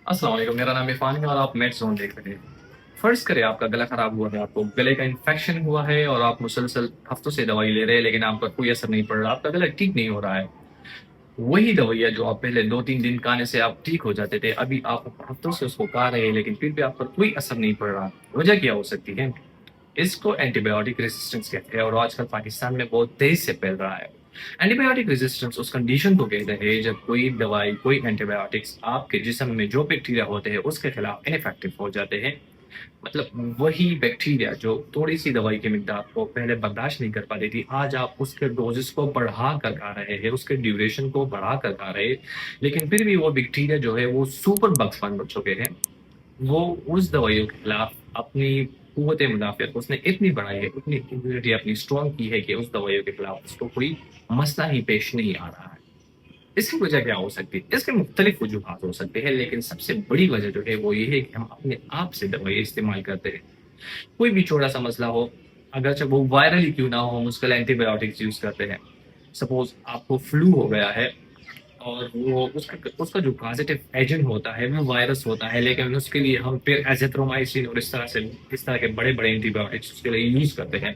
अस्सलाम वालेकुम, मेरा नाम इरफान है और आप मेड ज़ोन देख रहे हैं। फ़र्ज़ करें आपका गला ख़राब हुआ है, आपको गले का इन्फेक्शन हुआ है और आप मुसलसल हफ़्तों से दवाई ले रहे हैं, लेकिन आप पर कोई असर नहीं पड़ रहा, आपका गला ठीक नहीं हो रहा है। वही दवाइयाँ जो आप पहले 2-3 दिन खाने से आप ठीक हो जाते थे, अभी आप हफ़्तों से उसको खा रहे हैं, लेकिन फिर भी आप पर कोई असर नहीं पड़ रहा। वजह क्या हो सकती है? इसको एंटीबायोटिक रेजिस्टेंस कहते हैं और आजकल पाकिस्तान में बहुत तेज़ी से फैल रहा है। एंटीबायोटिक रेजिस्टेंस उस कंडीशन को कहते हैं जब कोई दवाई, कोई एंटीबायोटिक्स आपके जिस्म में जो बैक्टीरिया होते हैं उसके खिलाफ इनइफेक्टिव हो जाते हैं। मतलब वही बैक्टीरिया जो थोड़ी-सी दवाई की मिकदार को पहले बर्दाश्त नहीं कर पाती थी, आज आप उसके डोज़ेज़ को बढ़ा कर खा रहे हैं, उसके ड्यूरेशन को बढ़ा कर खा रहे हैं, लेकिन फिर भी वो बैक्टीरिया जो है वो सुपर बग्स बन चुके हैं। वो उस दवाइयों के खिलाफ अपनी कुव्वत मुदाफ़ियत उसने इतनी बढ़ाई है, इतनी इम्यूनिटी अपनी स्ट्रॉन्ग की है कि उस दवाइयों के खिलाफ उसको कोई मसला ही पेश नहीं आ रहा है। इसकी वजह क्या हो सकती है? इसके मुख्तलिफ वजूहात हो सकते हैं, लेकिन सबसे बड़ी वजह जो है वो ये है कि हम अपने आप से दवाइयाँ इस्तेमाल करते हैं। कोई भी छोटा-सा मसला हो, अगरचे वो वायरल ही क्यों ना हो, हम उसके लिए एंटीबायोटिक्स यूज़ करते हैं। सपोज़ आपको फ्लू हो गया है और वो उसका उसका जो पॉज़िटिव एजेंट होता है वो वायरस होता है, लेकिन उसके लिए हम फिर एज़िथ्रोमाइसिन और इस तरह के बड़े-बड़े एंटीबायोटिक्स उसके लिए यूज़ करते हैं।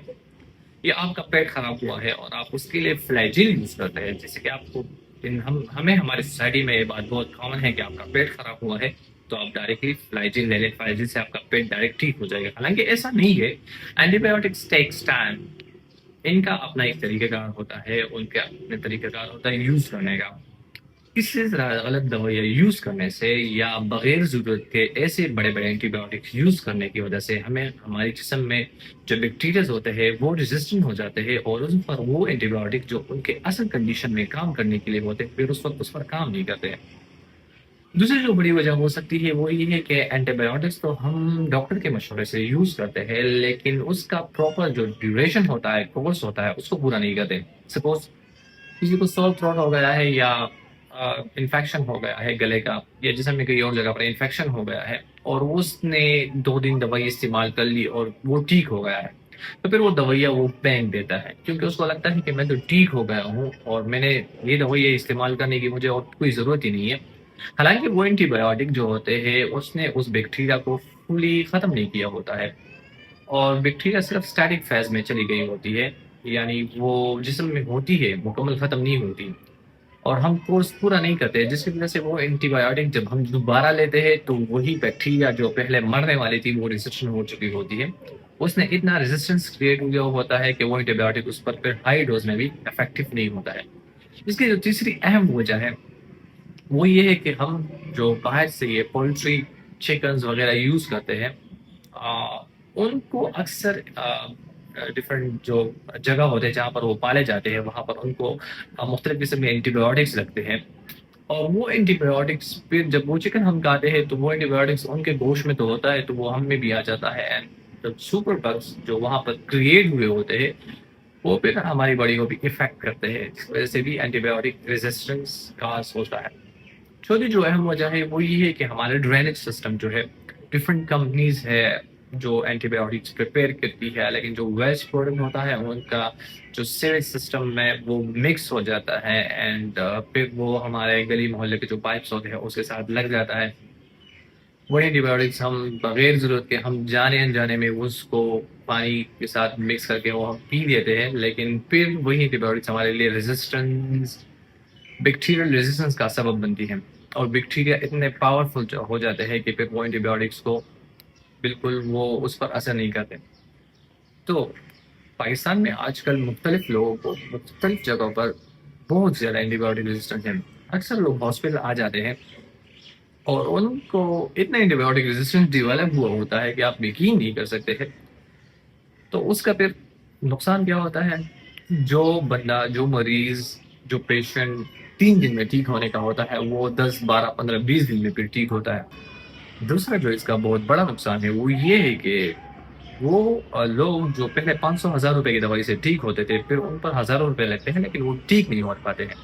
या आपका पेट खराब हुआ है और आप उसके लिए फ्लैजिल यूज़ करते हैं, जैसे कि आपको इन हम हमें हमारी सोसाइटी में ये बात बहुत कॉमन है कि आपका पेट खराब हुआ है, तो आप डायरेक्टली फ्लैजिल ले लें, फ्लैजिल से आपका पेट डायरेक्ट ठीक हो जाएगा। हालाँकि ऐसा नहीं है, एंटीबायोटिक्स टेक्स टाइम। इनका अपना एक तरीक़ाकार होता है, उनका अपने तरीक़ाकार होता है यूज़ करने का। किसी तरह गलत दवाइयाँ यूज़ करने से या बगैर ज़रूरत के ऐसे बड़े-बड़े एंटीबायोटिक्स यूज़ करने की वजह से हमें हमारे जिस्म में जो बैक्टीरियाज़ होते हैं वो रेज़िस्टेंट हो जाते हैं और उन पर वो एंटीबायोटिक जो उनके असल कंडीशन में काम करने के लिए होते हैं, फिर उस वक़्त उस पर काम नहीं करते हैं। दूसरी जो बड़ी वजह हो सकती है वो ये है कि एंटीबायोटिक्स तो हम डॉक्टर के मशवरे से यूज़ करते हैं, लेकिन उसका प्रॉपर जो ड्यूरेशन होता है, कोर्स होता है, उसको पूरा नहीं करते। सपोज़ किसी को सोर थ्रोट हो गया है या इन्फेक्शन हो गया है गले का या जिस्म में कहीं और जगह पर इन्फेक्शन हो गया है और उसने 2 दिन दवाई इस्तेमाल कर ली और वो ठीक हो गया है। तो फिर वो दवाइयाँ वो फेंक देता है क्योंकि उसको लगता है कि मैं तो ठीक हो गया हूँ और मैंने ये दवाइयाँ इस्तेमाल करने की मुझे और कोई ज़रूरत ही नहीं है। हालाँकि वो एंटीबायोटिक जो होते हैं उसने उस बैक्टीरिया को फुली ख़त्म नहीं किया होता है और बैक्टीरिया सिर्फ़ स्टैटिक फ़ेज़ में चली गई होती है, यानी वो जिस्म में होती है, मुकम्मल ख़त्म नहीं होती। और हम कोर्स पूरा नहीं करते, जिसकी वजह से वो एंटीबायोटिक जब हम दोबारा लेते हैं, तो वही बैक्टीरिया जो पहले मरने वाली थी, वो रेज़िस्टेंट हो चुकी होती है। उसने इतना रेज़िस्टेंस क्रिएट हो गया होता है कि वो एंटीबायोटिक उस पर फिर हाई डोज़ में भी इफ़ेक्टिव नहीं होता है। इसकी जो तीसरी अहम वजह है, वो ये है कि हम जो बाहर से ये पोल्ट्री, चिकन्स वग़ैरह यूज़ करते हैं उनको अक्सर डिफरेंट जो जगह होते हैं जहाँ पर वो पाले जाते हैं, वहाँ पर उनको मुख्तलिफ़ किस्म के एंटीबायोटिक्स लगते हैं और वो एंटीबायोटिक्स फिर जब वो चिकन हम खाते हैं, तो वो एंटीबायोटिक्स उनके गोश्त में तो होता है, तो वो हम में भी आ जाता है एंड द सुपर बग्स जो वहाँ पर क्रिएट हुए होते हैं, वो फिर हमारी बॉडी को भी इफ़ेक्ट करते हैं, जिस वजह से भी एंटीबायोटिक रेज़िस्टेंस काज़ होता है। चौथी जो अहम वजह है वो ये है कि हमारे ड्रेनेज सिस्टम जो है डिफरेंट कंपनीज है जो एंटीबायोटिक्स प्रिपेयर करती है, लेकिन जो वेस्ट प्रोडक्ट होता है उनका जो सीवेज सिस्टम में वो मिक्स हो जाता है एंड फिर वो हमारे गली मोहल्ले के जो पाइप्स होते हैं उसके साथ लग जाता है। वही एंटीबायोटिक्स हम बगैर ज़रूरत के हम जाने अनजाने में उसको पानी के साथ मिक्स करके वो हम पी लेते हैं, लेकिन फिर वही एंटीबायोटिक्स हमारे लिए रेजिस्टेंस बैक्टीरियल रेजिस्टेंस का सबब बनती है और बैक्टीरिया इतने पावरफुल हो जाते हैं कि फिर वो एंटीबायोटिक्स को बिल्कुल वो उस पर असर नहीं करते। तो पाकिस्तान में आजकल मुख्तलिफ लोगों को मुख्तलिफ जगहों पर बहुत ज़्यादा एंटीबायोटिक रेजिस्टेंस है। अक्सर लोग हॉस्पिटल आ जाते हैं और उनको इतना एंटीबायोटिक रेजिस्टेंस डेवलप हुआ होता है कि आप यकीन नहीं कर सकते हैं। तो उसका फिर नुकसान क्या होता है? जो बंदा, जो मरीज़, जो पेशेंट 3 दिन में ठीक होने का होता है, वो 10, 12, 15, 20 दिन में फिर ठीक होता है। दूसरा जो इसका बहुत बड़ा नुकसान है, वो ये है कि वो लोग जो पहले 500 हज़ार रुपए की दवाई से ठीक होते थे, फिर उन पर हज़ारों रुपए लगते हैं, लेकिन वो ठीक नहीं हो पाते हैं।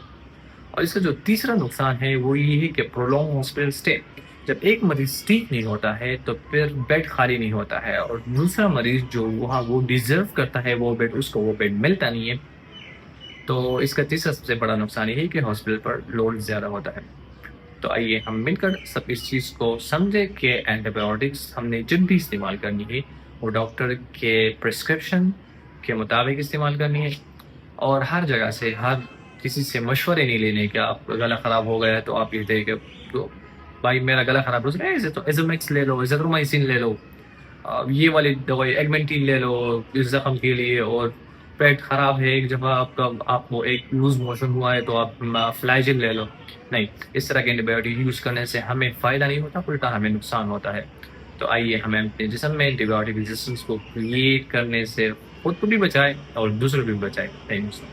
और इसका जो तीसरा नुकसान है, वो ये है कि प्रोलॉन्ग हॉस्पिटल स्टे। जब एक मरीज़ ठीक नहीं होता है, तो फिर बेड खाली नहीं होता है और दूसरा मरीज़ जो वहाँ वो डिज़र्व करता है वो बेड, उसको वो बेड मिलता नहीं है। तो इसका तीसरा सबसे बड़ा नुकसान ये है कि हॉस्पिटल पर लोड ज़्यादा होता है। تو آئیے ہم مل کر سب اس چیز کو سمجھے کہ اینٹی بایوٹکس ہم نے جب بھی استعمال کرنی ہے وہ ڈاکٹر کے پرسکرپشن کے مطابق استعمال کرنی ہے، اور ہر جگہ سے ہر کسی سے مشورے نہیں لینے کہ آپ کا گلا خراب ہو گیا ہے تو آپ یہ تھے کہ تو بھائی میرا گلا خراب ہو ایسے تو ایزومیکس لے لو، ایزیترومائسین لے لو، یہ والی دوائی ایگمنٹین لے لو اس زخم کے لیے، اور پیٹ خراب ہے ایک جگہ آپ کو ایک لوز موشن ہوا ہے تو آپ فلائجل لے لو. نہیں، اس طرح کے اینٹی بایوٹک یوز کرنے سے ہمیں فائدہ نہیں ہوتا، الٹا ہمیں نقصان ہوتا ہے. تو آئیے ہمیں اپنے جسم میں اینٹی بایوٹک ریزسٹنس کو کریٹ کرنے سے خود کو بھی بچائے اور دوسروں کو بھی بچائے. Thank you.